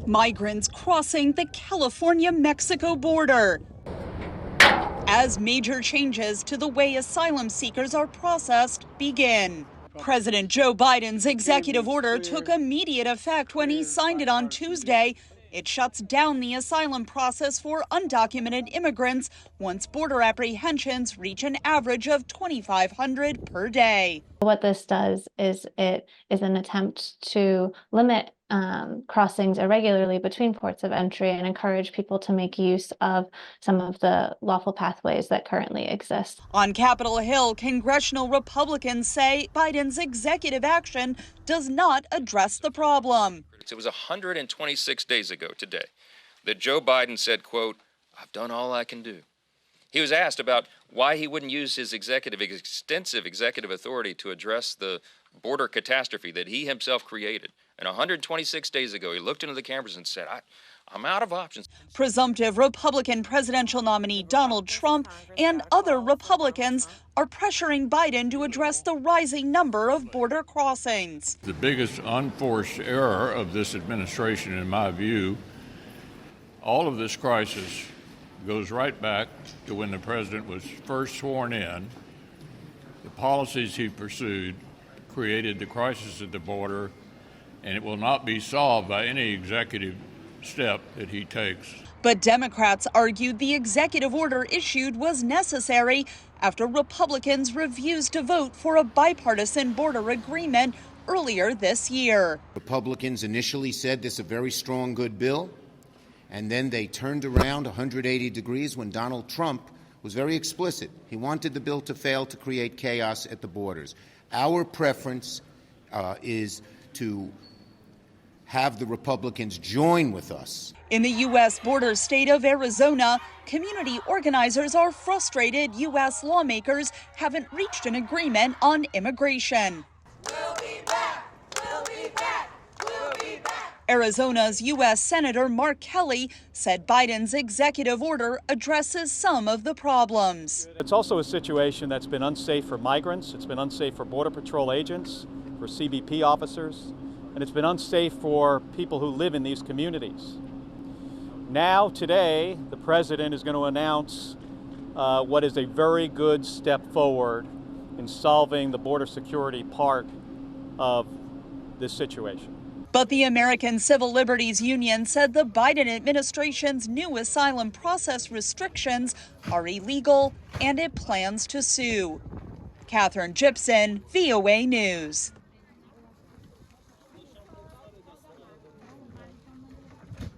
Migrants crossing the California-Mexico border as major changes to the way asylum seekers are processed begin. President Joe Biden's executive order took immediate effect when he signed it on Tuesday. It shuts down the asylum process for undocumented immigrants once border apprehensions reach an average of 2,500 per day. What this does is it is an attempt to limit crossings irregularly between ports of entry and encourage people to make use of some of the lawful pathways that currently exist. On Capitol Hill, congressional Republicans say Biden's executive action does not address the problem. It was 126 days ago today that Joe Biden said, quote, "I've done all I can do." He was asked about why he wouldn't use his extensive executive authority to address the border catastrophe that he himself created. And 126 days ago, he looked into the cameras and said, I'm out of options. Presumptive Republican presidential nominee Donald Trump and other Republicans are pressuring Biden to address the rising number of border crossings. The biggest unforced error of this administration, in my view, all of this crisis goes right back to when the president was first sworn in. The policies he pursued created the crisis at the border, and it will not be solved by any executive step that he takes. But Democrats argued the executive order issued was necessary after Republicans refused to vote for a bipartisan border agreement earlier this year. Republicans initially said this is a very strong, good bill, and then they turned around 180 degrees when Donald Trump was very explicit. He wanted the bill to fail to create chaos at the borders. Our preference is to have the Republicans join with us. In the U.S. border state of Arizona, community organizers are frustrated U.S. lawmakers haven't reached an agreement on immigration. We'll be back. We'll be back. We'll be back. Arizona's U.S. Senator Mark Kelly said Biden's executive order addresses some of the problems. It's also a situation that's been unsafe for migrants, it's been unsafe for Border Patrol agents, for CBP officers, and it's been unsafe for people who live in these communities. Now, today, the president is going to announce what is a very good step forward in solving the border security part of this situation. But the American Civil Liberties Union said the Biden administration's new asylum process restrictions are illegal and it plans to sue. Katherine, Gypson, VOA News.